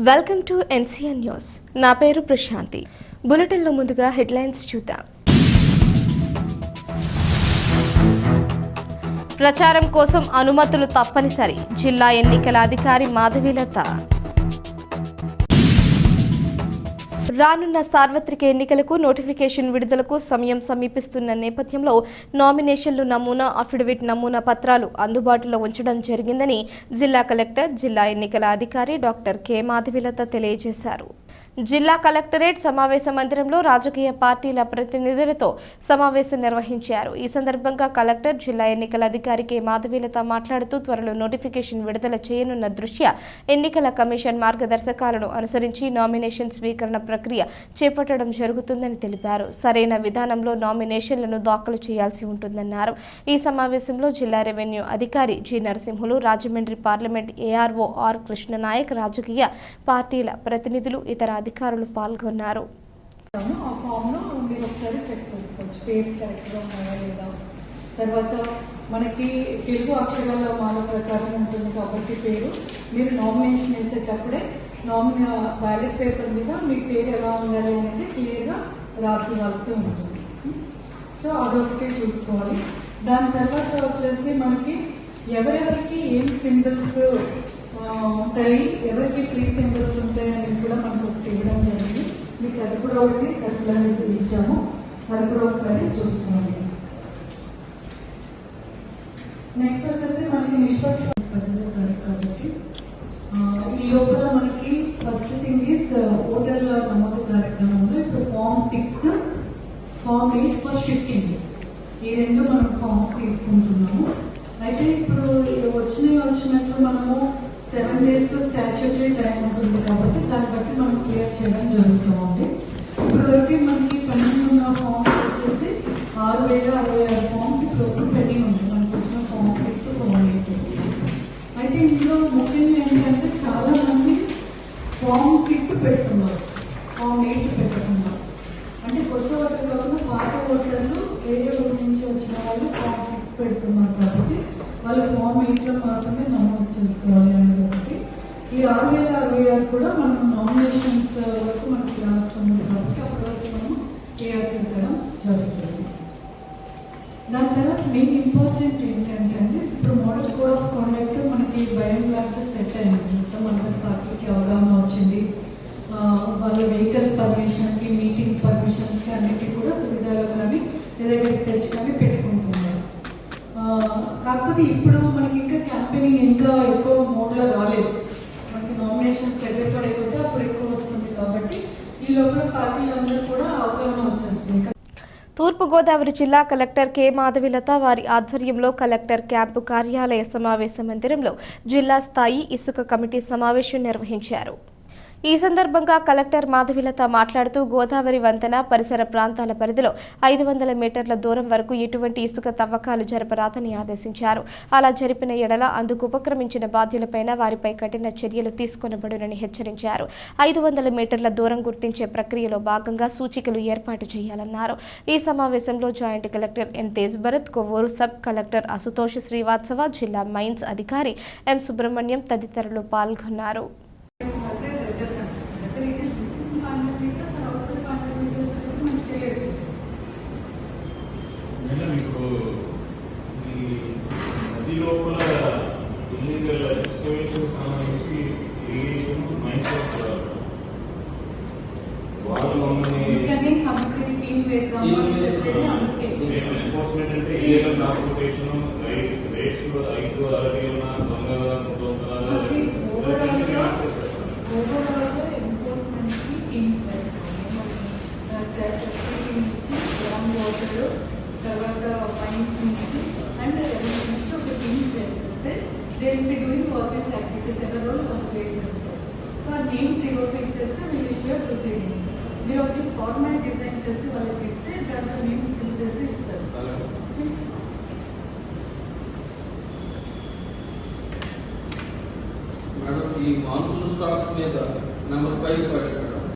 Welcome to NCN news. నా పేరు ప్రశాంతి. బులెటిన్లో ముందుగా హెడ్లైన్స్ చూద్దాం. ప్రచారం కోసం అనుమతులు తప్పనిసరి. జిల్లా ఎన్నికల అధికారి మాధవీలత. రానున్న సార్వత్రిక ఎన్నికలకు నోటిఫికేషన్ విడుదలకు సమయం సమీపిస్తున్న నేపథ్యంలో నామినేషన్లు నమూనా, అఫిడవిట్ నమూనా పత్రాలు అందుబాటులో ఉంచడం జరిగిందని జిల్లా కలెక్టర్, జిల్లా ఎన్నికల అధికారి డాక్టర్ కె మాధవీలత తెలియజేశారు. జిల్లా కలెక్టరేట్ సమావేశ మందిరంలో రాజకీయ పార్టీల ప్రతినిధులతో సమావేశం నిర్వహించారు. ఈ సందర్భంగా కలెక్టర్, జిల్లా ఎన్నికల అధికారి కె మాధవీలత మాట్లాడుతూ త్వరలో నోటిఫికేషన్ విడుదల చేయనున్న దృష్ట్యా ఎన్నికల కమిషన్ మార్గదర్శకాలను అనుసరించి నామినేషన్ స్వీకరణ ప్రక్రియ చేపట్టడం జరుగుతుందని తెలిపారు. సరైన విధానంలో నామినేషన్లను దాఖలు చేయాల్సి ఉంటుందన్నారు. ఈ సమావేశంలో జిల్లా రెవెన్యూ అధికారి G Narasimhulu, Rajahmundry parliament ARO R Krishna Nayak, రాజకీయ పార్టీల ప్రతినిధులు, ఇతర అధికారులు పాల్గొన్నారు. ఆ ఫామ్లో మీరు ఒకసారి చెక్ చేసుకోవచ్చు, పేరు కరెక్ట్గా ఉన్నాయా లేదా. తర్వాత మనకి తెలుగు అక్షరాల మాల ప్రకారం ఉంటుంది కాబట్టి పేరు మీరు నామినేషన్ వేసేటప్పుడే బ్యాలెట్ పేపర్ మీద మీ పేరు ఎలా ఉండాలి అనేది క్లియర్గా రాసి ఇవ్వాల్సి ఉంటుంది. సో అదొకటి చూసుకోవాలి. దాని తర్వాత వచ్చేసి మనకి ఎవరెవరికి ఏం సింబల్స్ ఉంటాయి, ఎవరికి ఫ్రీ సింబల్స్ ఉంటాయి అనేది కూడా మనకు ఒకటి ఇవ్వడం జరిగింది. మీకు అది కూడా ఒకటి సర్కులర్ ఇచ్చాము, అది కూడా ఒకసారి చూసుకోండి. నెక్స్ట్ వచ్చేసి మనకి నిష్పత్తి కాబట్టి ఈ లోపల మనకి ఫస్ట్ థింగ్ ఈస్ ఓటర్ల నమోదు కార్యక్రమంలో ఇప్పుడు ఫామ్ 6, ఫామ్ 8 ఫస్ట్ షిఫ్టింగ్, ఈ రెండు మనం ఫామ్స్ తీసుకుంటున్నాము. అయితే ఇప్పుడు వచ్చినట్లు మనము 7 days స్టాచ్యూటరీ టైం ఉంటుంది కాబట్టి దాన్ని బట్టి మనం క్లియర్ చేయడం జరుగుతూ ఉంది. ఇప్పుడు వరకు మనకి పెండింగ్ ఉన్న ఫామ్స్ వచ్చేసి 6066 ఫామ్స్ ఇప్పుడు పెండింగ్ ఉంది. మనకి వచ్చిన ఫామ్ 6, ఫామ్ 8. అయితే ఇందులో ముఖ్యంగా ఏంటంటే చాలా మంది ఫామ్ 6 పెడుతున్నారు, ఫామ్ 8 పెట్టుకున్నారు. అంటే కొత్త ఓటర్లు కాకుండా పాత ఓటర్లు వేరే ఊరి నుంచి వచ్చిన వాళ్ళు ఫామ్ 6 పెడుతున్నారు కాబట్టి వాళ్ళు ఫామ్ 8లో మాత్రమే నమోదు చేసుకోవాలి అనేది ఒకటి. ఈ 6066 కూడా మనం నామినేషన్స్ వరకు మనకి రాస్తుంది కాబట్టి అప్పటి వరకు మనం క్లియర్ చేసడం జరుగుతుంది. దాని తర్వాత మెయిన్ ఇంపార్టెంట్ ఏంటంటే ఇప్పుడు మోడల్ కోడ్ ఆఫ్ కాండక్ట్ మనకి భయం లాంటి సెట్ అయింది. మొత్తం అందరి పార్టీకి అవగాహన వచ్చింది. వాళ్ళ వెహికల్స్ పర్మిషన్కి, మీటింగ్స్ పర్మిషన్స్కి అన్నిటికీ కూడా సువిధాలు కానీ ఏదైనా తెచ్చి కానీ పెట్టుకుంటున్నారు. కాకపోతే ఇప్పుడు మనకి ఇంకా క్యాంపెయినింగ్ ఇంకా ఎక్కువ మోడ్లో రాలేదు. మనకి నామినేషన్స్ దగ్గర పడైపోతే అప్పుడు ఎక్కువ వస్తుంది కాబట్టి ఈ లోపల పార్టీలందరూ కూడా అవగాహన వచ్చేస్తుంది. తూర్పుగోదావరి జిల్లా కలెక్టర్ కె మాధవీలత వారి ఆధ్వర్యంలో కలెక్టర్ క్యాంపు కార్యాలయ సమావేశ మందిరంలో జిల్లా స్థాయి ఇసుక కమిటీ సమావేశం నిర్వహించారు. ఈ సందర్భంగా కలెక్టర్ మాధవీలత మాట్లాడుతూ గోదావరి వంతెన పరిసర ప్రాంతాల పరిధిలో 500 మీటర్ల దూరం వరకు ఎటువంటి ఇసుక తవ్వకాలు జరపరాదని ఆదేశించారు. అలా జరిపిన ఎడల అందుకు ఉపక్రమించిన బాధ్యులపైన వారిపై కఠిన చర్యలు తీసుకొనబడునని హెచ్చరించారు. 500 మీటర్ల దూరం గుర్తించే ప్రక్రియలో భాగంగా సూచికలు ఏర్పాటు చేయాలన్నారు. ఈ సమావేశంలో joint collector N Tej Bharat, Kovvur sub collector Ashutosh Srivastava, జిల్లా మైన్స్ అధికారి ఎం సుబ్రహ్మణ్యం తదితరులు పాల్గొన్నారు. లోపల ఇల్లీగల్ ఎక్స్కవేషన్ సంబంధించి ఎన్ఫోర్స్మెంట్ అంటే ఇల్లీగల్ ట్రాన్స్పోర్టేషన్, రేట్స్ 5, 60 ఉన్న దొంగల తర్వాత ఫైన్స్ నుంచి అండ్ రెవెన్యూ నుంచి ఒక టీమ్స్ చేస్తే they will be doing all these activities ఎవరి రోల్ వాళ్ళు ప్లే చేస్తారు. సో ఆ నేమ్స్ ఈరోజు ఇచ్చేస్తే వీళ్ళు ఇష్యూ ప్రొసీడింగ్స్ మీరు ఒకటి ఫార్మాట్ డిజైన్ చేసి వాళ్ళకి ఇస్తే దాంట్లో నేమ్స్ ఫిల్ చేసి ఇస్తారు. మేడం, ఈ మాన్సూన్ స్టాక్స్ మీద నెంబర్ 5